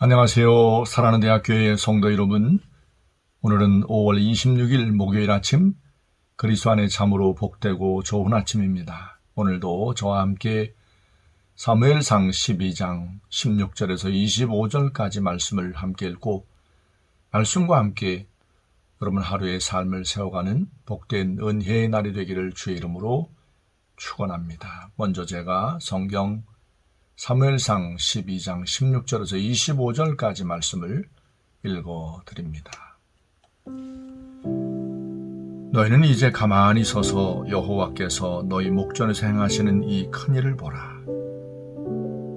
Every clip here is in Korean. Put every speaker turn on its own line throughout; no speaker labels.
안녕하세요. 사랑하는 대학교의 성도 여러분. 오늘은 5월 26일 목요일 아침, 그리스도 안에 참으로 복되고 좋은 아침입니다. 오늘도 저와 함께 사무엘상 12장 16절에서 25절까지 말씀을 함께 읽고 말씀과 함께 여러분 하루의 삶을 세워가는 복된 은혜의 날이 되기를 주의 이름으로 축원합니다. 먼저 제가 성경 사무엘상 12장 16절에서 25절까지 말씀을 읽어드립니다. 너희는 이제 가만히 서서 여호와께서 너희 목전에서 행하시는 이 큰일을 보라.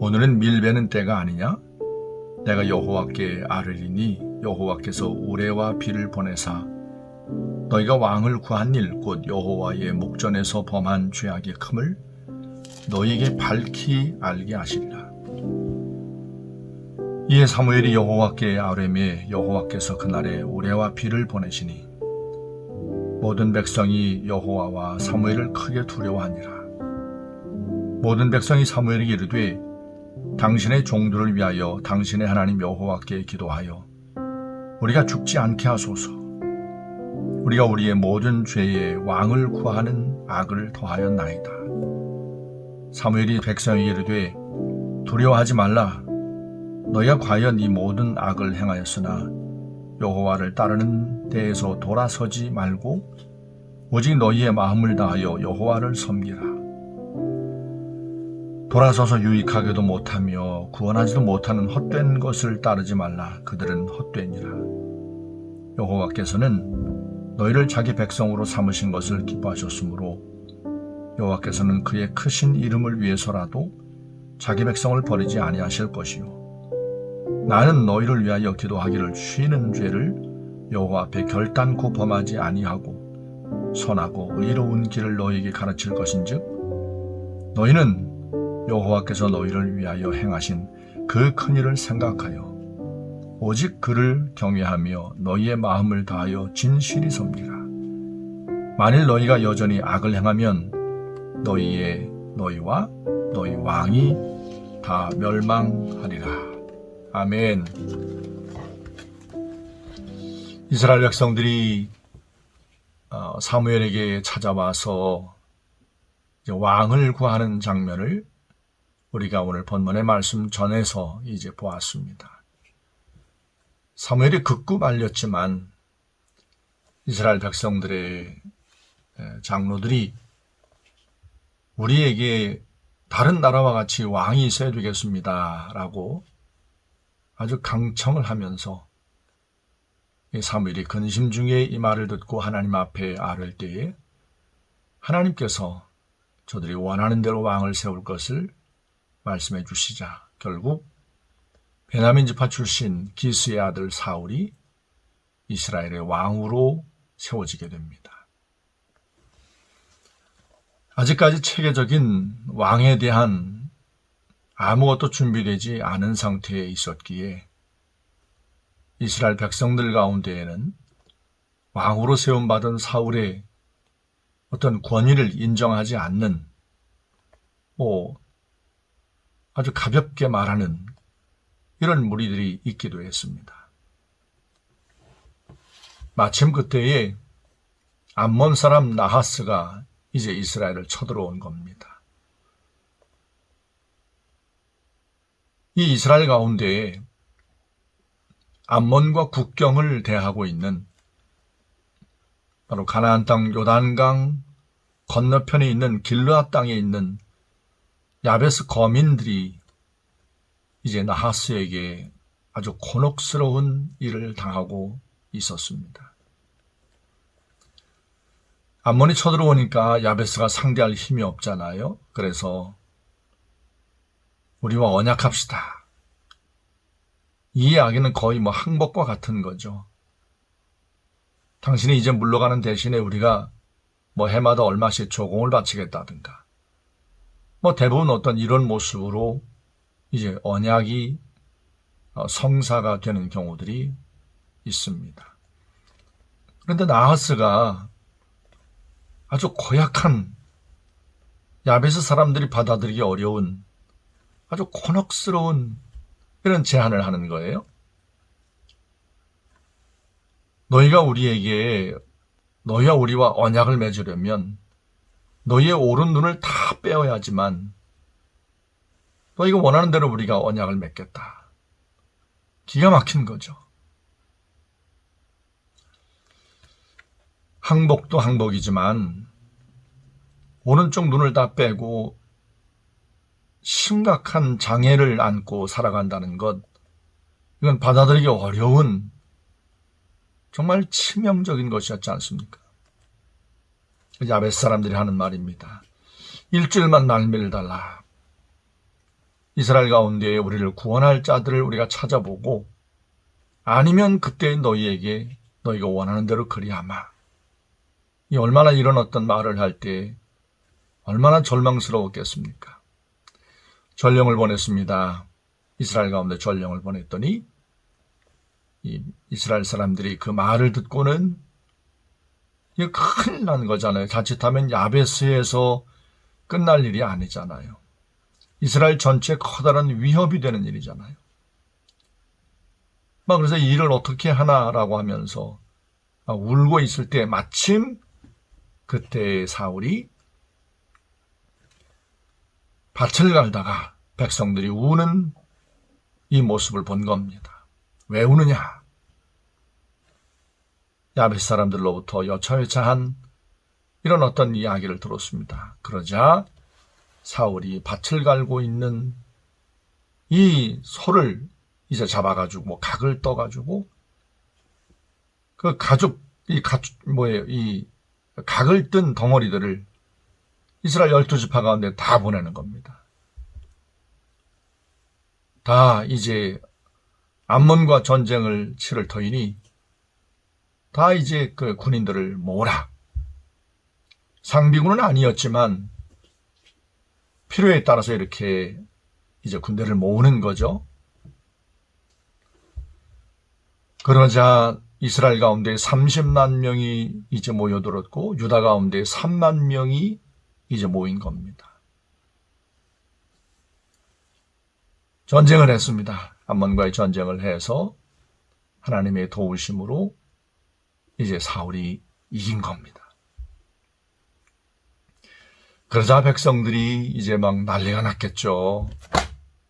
오늘은 밀베는 때가 아니냐? 내가 여호와께 아뢰리니 여호와께서 우레와 비를 보내사 너희가 왕을 구한 일 곧 여호와의 목전에서 범한 죄악의 큼을 너희에게 밝히 알게 하시리라. 이에 사무엘이 여호와께 아뢰매 여호와께서 그날에 우레와 비를 보내시니 모든 백성이 여호와와 사무엘을 크게 두려워하니라. 모든 백성이 사무엘에게 이르되 당신의 종들을 위하여 당신의 하나님 여호와께 기도하여 우리가 죽지 않게 하소서. 우리가 우리의 모든 죄에 왕을 구하는 악을 더하였나이다. 사무엘이 백성에게 이르되 두려워하지 말라. 너희가 과연 이 모든 악을 행하였으나 여호와를 따르는 데에서 돌아서지 말고 오직 너희의 마음을 다하여 여호와를 섬기라. 돌아서서 유익하게도 못하며 구원하지도 못하는 헛된 것을 따르지 말라. 그들은 헛되니라. 여호와께서는 너희를 자기 백성으로 삼으신 것을 기뻐하셨으므로 여호와께서는 그의 크신 이름을 위해서라도 자기 백성을 버리지 아니하실 것이요 나는 너희를 위하여 기도하기를 쉬는 죄를 여호와 앞에 결단코 범하지 아니하고 선하고 의로운 길을 너희에게 가르칠 것인즉 너희는 여호와께서 너희를 위하여 행하신 그 큰일을 생각하여 오직 그를 경외하며 너희의 마음을 다하여 진실히 섬기라. 만일 너희가 여전히 악을 행하면 너희와 너희 왕이 다 멸망하리라. 아멘. 이스라엘 백성들이 사무엘에게 찾아와서 왕을 구하는 장면을 우리가 오늘 본문의 말씀 전에서 이제 보았습니다. 사무엘이 극구 말렸지만 이스라엘 백성들의 장로들이 우리에게 다른 나라와 같이 왕이 있어야 되겠습니다 라고 아주 강청을 하면서 사무엘이 근심 중에 이 말을 듣고 하나님 앞에 아뢰을 때에 하나님께서 저들이 원하는 대로 왕을 세울 것을 말씀해 주시자 결국 베냐민 지파 출신 기스의 아들 사울이 이스라엘의 왕으로 세워지게 됩니다. 아직까지 체계적인 왕에 대한 아무것도 준비되지 않은 상태에 있었기에 이스라엘 백성들 가운데에는 왕으로 세움받은 사울의 어떤 권위를 인정하지 않는 아주 가볍게 말하는 이런 무리들이 있기도 했습니다. 마침 그때에 암몬 사람 나하스가 이제 이스라엘을 쳐들어온 겁니다. 이 이스라엘 가운데에 암몬과 국경을 대하고 있는 바로 가나안 땅 요단강 건너편에 있는 길르앗 땅에 있는 야베스 거민들이 이제 나하스에게 아주 곤혹스러운 일을 당하고 있었습니다. 암몬이 쳐들어오니까 야베스가 상대할 힘이 없잖아요. 그래서 우리와 언약합시다. 이 이야기는 거의 항복과 같은 거죠. 당신이 이제 물러가는 대신에 우리가 해마다 얼마씩 조공을 바치겠다든가 대부분 어떤 이런 모습으로 이제 언약이 성사가 되는 경우들이 있습니다. 그런데 나하스가 아주 고약한 야베스 사람들이 받아들이기 어려운 아주 곤혹스러운 이런 제안을 하는 거예요. 너희가 우리에게 너희와 우리와 언약을 맺으려면 너희의 오른 눈을 다 빼어야지만 너희가 원하는 대로 우리가 언약을 맺겠다. 기가 막힌 거죠. 항복도 항복이지만 오른쪽 눈을 다 빼고 심각한 장애를 안고 살아간다는 것, 이건 받아들이기 어려운 정말 치명적인 것이었지 않습니까? 야베스 사람들이 하는 말입니다. 일주일만 날매를 달라. 이스라엘 가운데 우리를 구원할 자들을 우리가 찾아보고 아니면 그때 너희에게 너희가 원하는 대로 그리하마. 이 얼마나 이런 어떤 말을 할 때 얼마나 절망스러웠겠습니까? 전령을 보냈습니다. 이스라엘 가운데 전령을 보냈더니 이 이스라엘 사람들이 그 말을 듣고는 이거 큰일 난 거잖아요. 자칫하면 야베스에서 끝날 일이 아니잖아요. 이스라엘 전체에 커다란 위협이 되는 일이잖아요. 그래서 이 일을 어떻게 하나라고 하면서 울고 있을 때 마침 그때 사울이 밭을 갈다가 백성들이 우는 이 모습을 본 겁니다. 왜 우느냐? 야베스 사람들로부터 여차여차한 이런 어떤 이야기를 들었습니다. 그러자 사울이 밭을 갈고 있는 이 소를 이제 잡아가지고 각을 떠가지고 그 이 각을 뜬 덩어리들을 이스라엘 12지파 가운데 다 보내는 겁니다. 다 이제 암몬과 전쟁을 치를 터이니 다 이제 그 군인들을 모으라. 상비군은 아니었지만 필요에 따라서 이렇게 이제 군대를 모으는 거죠. 그러자 이스라엘 가운데 30만 명이 이제 모여들었고 유다 가운데 3만 명이 이제 모인 겁니다. 전쟁을 했습니다. 암몬과의 전쟁을 해서 하나님의 도우심으로 이제 사울이 이긴 겁니다. 그러자 백성들이 이제 막 난리가 났겠죠.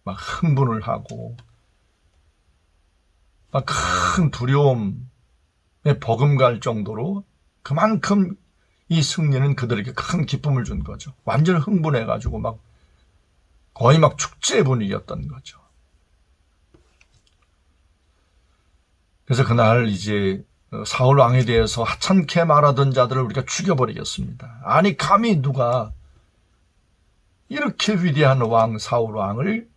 막 흥분을 하고 막 큰 두려움에 버금갈 정도로 그만큼 이 승리는 그들에게 큰 기쁨을 준 거죠. 완전 흥분해가지고 막 거의 막 축제 분위기였던 거죠. 그래서 그날 이제 사울 왕에 대해서 하찮게 말하던 자들을 우리가 죽여버리겠습니다. 아니 감히 누가 이렇게 위대한 왕 사울 왕을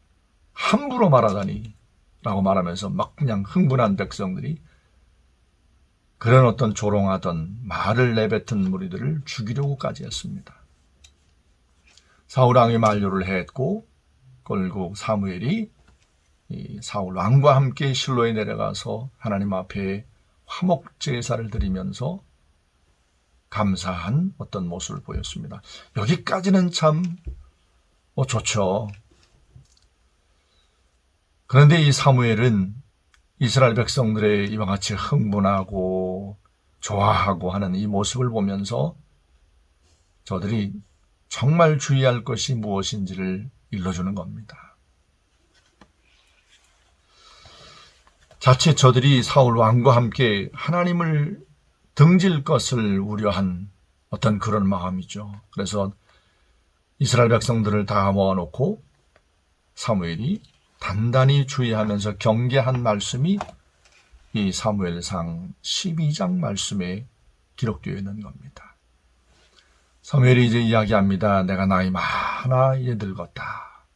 함부로 말하다니 라고 말하면서 막 그냥 흥분한 백성들이 그런 어떤 조롱하던 말을 내뱉은 무리들을 죽이려고까지 했습니다. 사울 왕이 만류를 했고 결국 사무엘이 이 사울 왕과 함께 실로에 내려가서 하나님 앞에 화목 제사를 드리면서 감사한 어떤 모습을 보였습니다. 여기까지는 참 좋죠. 그런데 이 사무엘은 이스라엘 백성들의 이와 같이 흥분하고 좋아하고 하는 이 모습을 보면서 저들이 정말 주의할 것이 무엇인지를 일러주는 겁니다. 자칫 저들이 사울 왕과 함께 하나님을 등질 것을 우려한 어떤 그런 마음이죠. 그래서 이스라엘 백성들을 다 모아놓고 사무엘이 단단히 주의하면서 경계한 말씀이 이 사무엘상 12장 말씀에 기록되어 있는 겁니다. 사무엘이 이제 이야기합니다. 내가 나이 많아 이제 늙었다.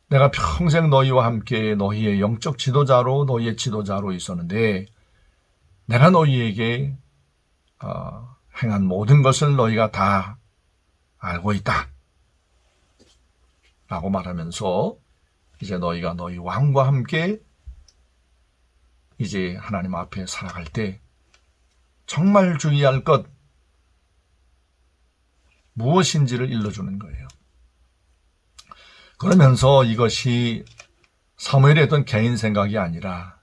내가 평생 너희와 함께 너희의 영적 지도자로 너희의 지도자로 있었는데 내가 너희에게 행한 모든 것을 너희가 다 알고 있다. 라고 말하면서 이제 너희가 너희 왕과 함께 이제 하나님 앞에 살아갈 때 정말 주의할 것 무엇인지를 일러주는 거예요. 그러면서 이것이 사무엘의 어떤 개인 생각이 아니라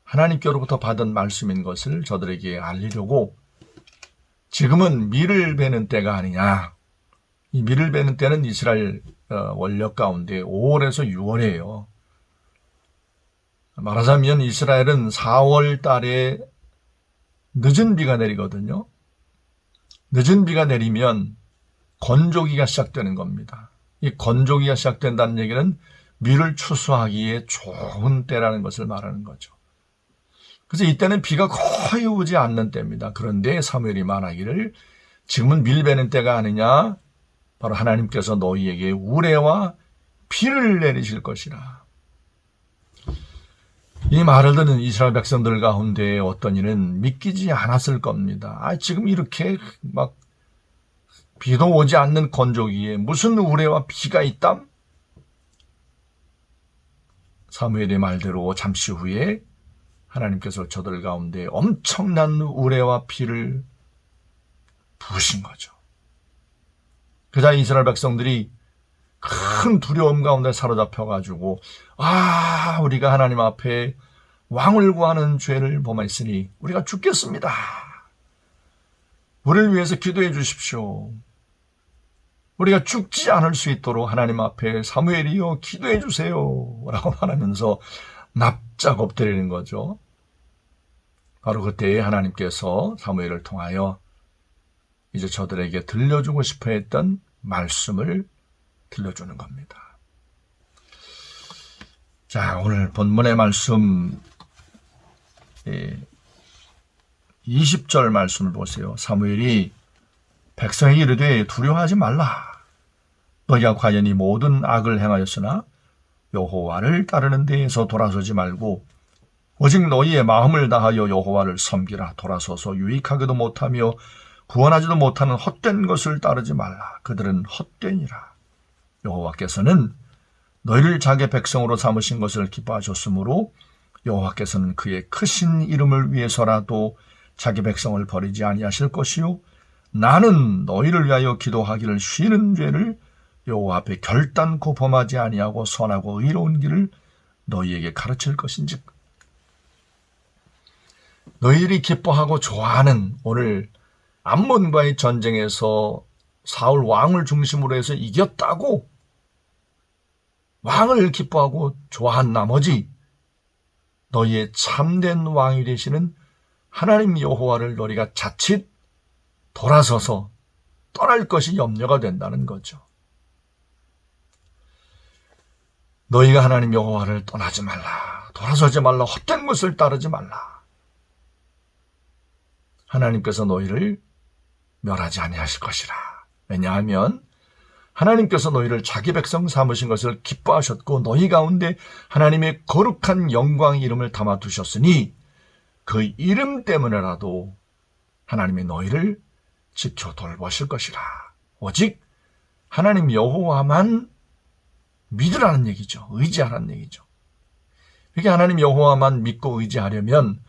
하나님께로부터 받은 말씀인 것을 저들에게 알리려고 지금은 밀을 베는 때가 아니냐. 이 밀을 베는 때는 이스라엘 원력 가운데 5월에서 6월이에요. 말하자면 이스라엘은 4월 달에 늦은 비가 내리거든요. 늦은 비가 내리면 건조기가 시작되는 겁니다. 이 건조기가 시작된다는 얘기는 밀을 추수하기에 좋은 때라는 것을 말하는 거죠. 그래서 이때는 비가 거의 오지 않는 때입니다. 그런데 사무엘이 말하기를 지금은 밀 베는 때가 아니냐. 바로 하나님께서 너희에게 우레와 비를 내리실 것이라. 이 말을 듣는 이스라엘 백성들 가운데 어떤 이는 믿기지 않았을 겁니다. 지금 이렇게 막 비도 오지 않는 건조기에 무슨 우레와 비가 있담? 사무엘의 말대로 잠시 후에 하나님께서 저들 가운데 엄청난 우레와 비를 부으신 거죠. 그자 이스라엘 백성들이 큰 두려움 가운데 사로잡혀가지고 우리가 하나님 앞에 왕을 구하는 죄를 범했으니 우리가 죽겠습니다. 우리를 위해서 기도해 주십시오. 우리가 죽지 않을 수 있도록 하나님 앞에 사무엘이여 기도해 주세요 라고 말하면서 납작 엎드리는 거죠. 바로 그때에 하나님께서 사무엘을 통하여 이제 저들에게 들려주고 싶어 했던 말씀을 들려주는 겁니다. 자, 오늘 본문의 말씀 20절 말씀을 보세요. 사무엘이 백성에게 이르되 두려워하지 말라. 너희가 과연 이 모든 악을 행하였으나 여호와를 따르는 데에서 돌아서지 말고 오직 너희의 마음을 다하여 여호와를 섬기라. 돌아서서 유익하게도 못하며 구원하지도 못하는 헛된 것을 따르지 말라. 그들은 헛되니라. 여호와께서는 너희를 자기 백성으로 삼으신 것을 기뻐하셨으므로 여호와께서는 그의 크신 이름을 위해서라도 자기 백성을 버리지 아니하실 것이요 나는 너희를 위하여 기도하기를 쉬는 죄를 여호와 앞에 결단코 범하지 아니하고 선하고 의로운 길을 너희에게 가르칠 것인즉. 너희들이 기뻐하고 좋아하는 오늘 암몬과의 전쟁에서 사울 왕을 중심으로 해서 이겼다고 왕을 기뻐하고 좋아한 나머지 너희의 참된 왕이 되시는 하나님 여호와를 너희가 자칫 돌아서서 떠날 것이 염려가 된다는 거죠. 너희가 하나님 여호와를 떠나지 말라. 돌아서지 말라. 헛된 것을 따르지 말라. 하나님께서 너희를 멸하지 아니하실 것이라. 왜냐하면 하나님께서 너희를 자기 백성 삼으신 것을 기뻐하셨고 너희 가운데 하나님의 거룩한 영광 이름을 담아 두셨으니 그 이름 때문에라도 하나님이 너희를 지켜 돌보실 것이라. 오직 하나님 여호와만 믿으라는 얘기죠. 의지하라는 얘기죠. 이렇게 하나님 여호와만 믿고 의지하려면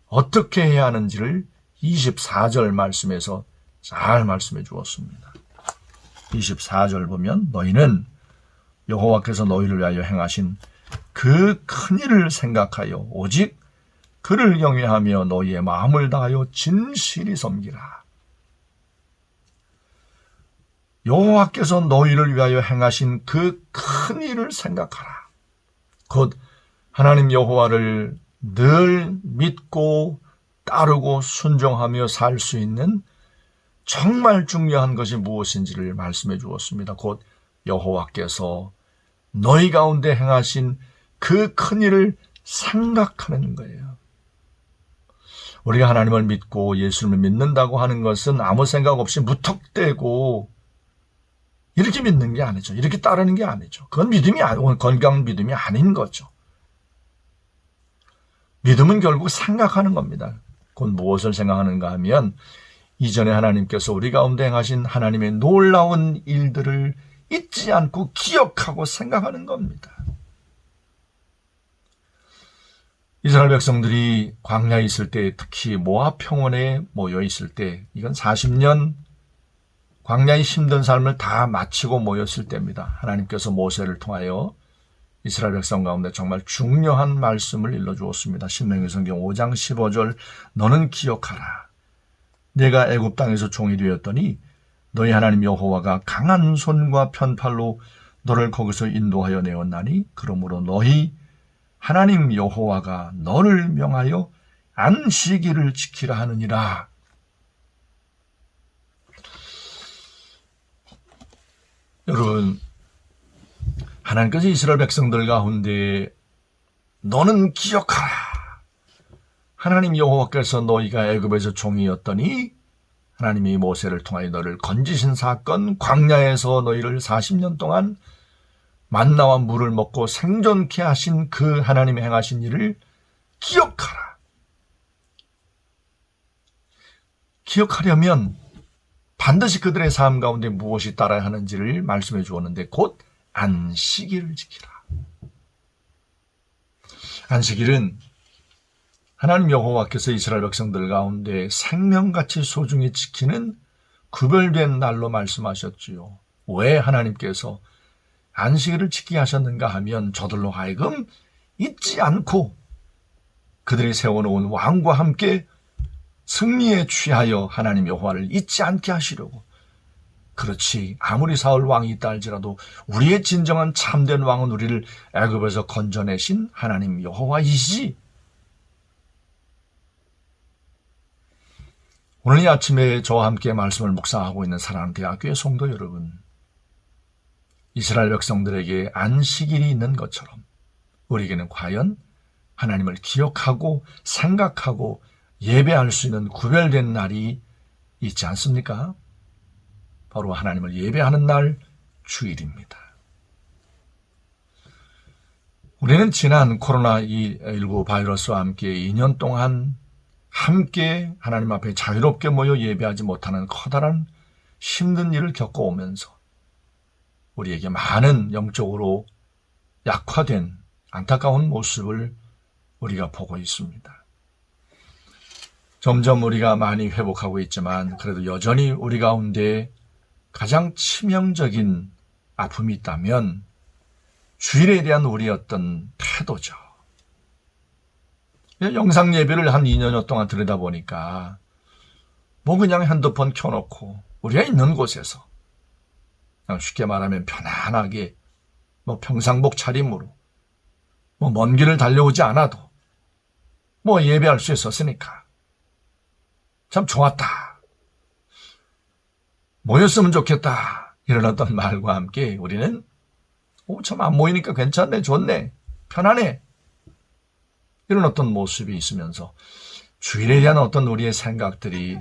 어떻게 해야 하는지를 24절 말씀에서 잘 말씀해 주었습니다. 24절 보면 너희는 여호와께서 너희를 위하여 행하신 그 큰 일을 생각하여 오직 그를 경외하며 너희의 마음을 다하여 진실이 섬기라. 여호와께서 너희를 위하여 행하신 그 큰 일을 생각하라. 곧 하나님 여호와를 늘 믿고 따르고 순종하며 살 수 있는 정말 중요한 것이 무엇인지를 말씀해 주었습니다. 곧 여호와께서 너희 가운데 행하신 그 큰 일을 생각하는 거예요. 우리가 하나님을 믿고 예수님을 믿는다고 하는 것은 아무 생각 없이 무턱대고 이렇게 믿는 게 아니죠. 이렇게 따르는 게 아니죠. 그건 건강한 믿음이 아닌 거죠. 믿음은 결국 생각하는 겁니다. 곧 무엇을 생각하는가 하면 이전에 하나님께서 우리 가운데 행하신 하나님의 놀라운 일들을 잊지 않고 기억하고 생각하는 겁니다. 이스라엘 백성들이 광야에 있을 때, 특히 모압 평원에 모여 있을 때, 이건 40년 광야의 힘든 삶을 다 마치고 모였을 때입니다. 하나님께서 모세를 통하여 이스라엘 백성 가운데 정말 중요한 말씀을 일러주었습니다. 신명기 성경 5장 15절 너는 기억하라. 내가 애굽 땅에서 종이 되었더니 너희 하나님 여호와가 강한 손과 편팔로 너를 거기서 인도하여 내었나니 그러므로 너희 하나님 여호와가 너를 명하여 안식일을 지키라 하느니라. 여러분, 하나님께서 이스라엘 백성들 가운데 너는 기억하라. 하나님 여호와께서 너희가 애굽에서 종이었더니 하나님이 모세를 통하여 너를 건지신 사건, 광야에서 너희를 40년 동안 만나와 물을 먹고 생존케 하신 그 하나님이 행하신 일을 기억하라. 기억하려면 반드시 그들의 삶 가운데 무엇이 따라야 하는지를 말씀해 주었는데 곧 안식일을 지키라. 안식일은 하나님 여호와께서 이스라엘 백성들 가운데 생명같이 소중히 지키는 구별된 날로 말씀하셨지요. 왜 하나님께서 안식일을 지키게 하셨는가 하면 저들로 하여금 잊지 않고 그들이 세워놓은 왕과 함께 승리에 취하여 하나님 여호와를 잊지 않게 하시려고. 그렇지, 아무리 사울 왕이 있다 할지라도 우리의 진정한 참된 왕은 우리를 애굽에서 건져내신 하나님 여호와이시지. 오늘 이 아침에 저와 함께 말씀을 묵상하고 있는 사랑하는 대학교의 성도 여러분, 이스라엘 백성들에게 안식일이 있는 것처럼 우리에게는 과연 하나님을 기억하고 생각하고 예배할 수 있는 구별된 날이 있지 않습니까? 바로 하나님을 예배하는 날, 주일입니다. 우리는 지난 코로나19 바이러스와 함께 2년 동안 함께 하나님 앞에 자유롭게 모여 예배하지 못하는 커다란 힘든 일을 겪어오면서 우리에게 많은 영적으로 약화된 안타까운 모습을 우리가 보고 있습니다. 점점 우리가 많이 회복하고 있지만 그래도 여전히 우리 가운데 가장 치명적인 아픔이 있다면 주일에 대한 우리의 어떤 태도죠. 영상 예배를 한 2년여 동안 들여다보니까 뭐 그냥 핸드폰 켜놓고 우리가 있는 곳에서 그냥 쉽게 말하면 편안하게 뭐 평상복 차림으로 뭐 먼 길을 달려오지 않아도 뭐 예배할 수 있었으니까 참 좋았다. 모였으면 좋겠다. 이런 어떤 말과 함께 우리는 참 안 모이니까 괜찮네, 좋네, 편하네. 이런 어떤 모습이 있으면서 주일에 대한 어떤 우리의 생각들이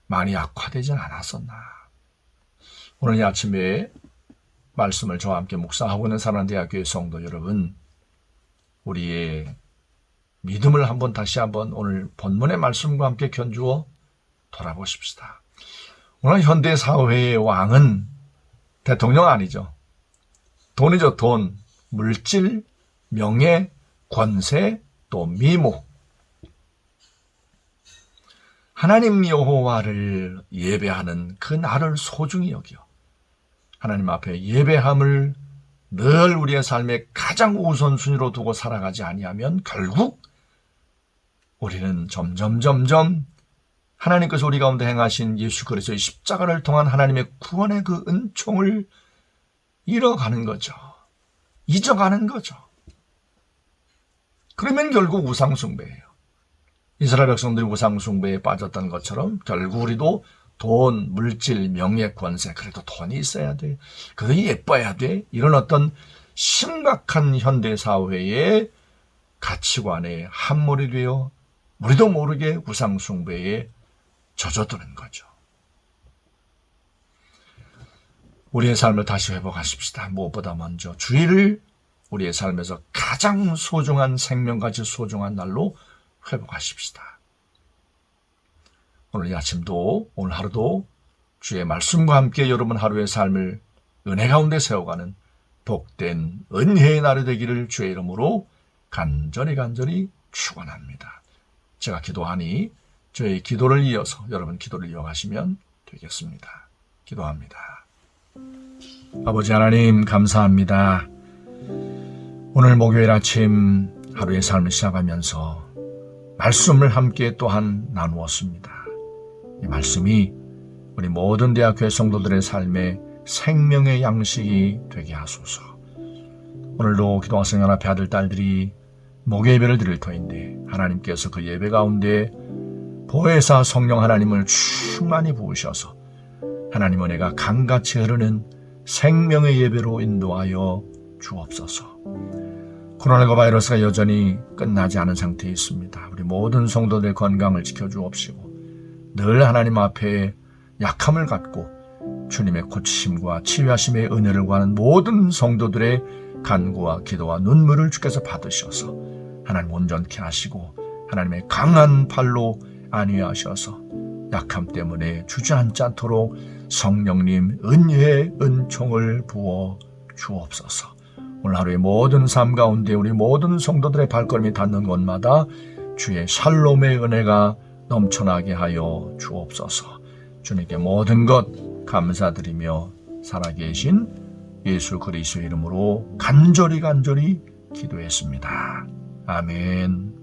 많이 악화되진 않았었나. 오늘 이 아침에 말씀을 저와 함께 묵상하고 있는 사랑대학교의 성도 여러분, 우리의 믿음을 다시 한번 오늘 본문의 말씀과 함께 견주어 돌아보십시다. 오늘 현대 사회의 왕은 대통령 아니죠. 돈이죠, 돈. 물질, 명예, 권세, 또 미모. 하나님 여호와를 예배하는 그 날을 소중히 여겨 하나님 앞에 예배함을 늘 우리의 삶의 가장 우선순위로 두고 살아가지 아니하면 결국 우리는 점점 하나님께서 우리 가운데 행하신 예수 그리스도의 십자가를 통한 하나님의 구원의 그 은총을 잃어가는 거죠. 잊어가는 거죠. 그러면 결국 우상숭배예요. 이스라엘 백성들이 우상숭배에 빠졌던 것처럼 결국 우리도 돈, 물질, 명예, 권세, 그래도 돈이 있어야 돼. 그게 예뻐야 돼. 이런 어떤 심각한 현대사회의 가치관에 함몰이 되어 우리도 모르게 우상숭배에 젖어드는 거죠. 우리의 삶을 다시 회복하십시다. 무엇보다 먼저 주일을 우리의 삶에서 가장 소중한 생명같이 소중한 날로 회복하십시다. 오늘 이 아침도 오늘 하루도 주의 말씀과 함께 여러분 하루의 삶을 은혜 가운데 세워가는 복된 은혜의 날이 되기를 주의 이름으로 간절히 축원합니다. 제가 기도하니 저의 기도를 이어서 여러분 기도를 이어가시면 되겠습니다. 기도합니다. 아버지 하나님 감사합니다. 오늘 목요일 아침 하루의 삶을 시작하면서 말씀을 함께 또한 나누었습니다. 이 말씀이 우리 모든 대학교의 성도들의 삶의 생명의 양식이 되게 하소서. 오늘도 기도학생 연합회 아들 딸들이 목요 예배를 드릴 터인데 하나님께서 그 예배 가운데 보혜사 성령 하나님을 충만히 부으셔서 하나님 은혜가 강같이 흐르는 생명의 예배로 인도하여 주옵소서. 코로나19 바이러스가 여전히 끝나지 않은 상태에 있습니다. 우리 모든 성도들의 건강을 지켜주옵시고 늘 하나님 앞에 약함을 갖고 주님의 고치심과 치유하심의 은혜를 구하는 모든 성도들의 간구와 기도와 눈물을 주께서 받으셔서 하나님 온전케 하시고 하나님의 강한 팔로 안위하셔서 약함 때문에 주저앉지 않도록 성령님 은혜의 은총을 부어 주옵소서. 오늘 하루의 모든 삶 가운데 우리 모든 성도들의 발걸음이 닿는 곳마다 주의 샬롬의 은혜가 넘쳐나게 하여 주옵소서. 주님께 모든 것 감사드리며 살아계신 예수 그리스도의 이름으로 간절히 기도했습니다. 아멘.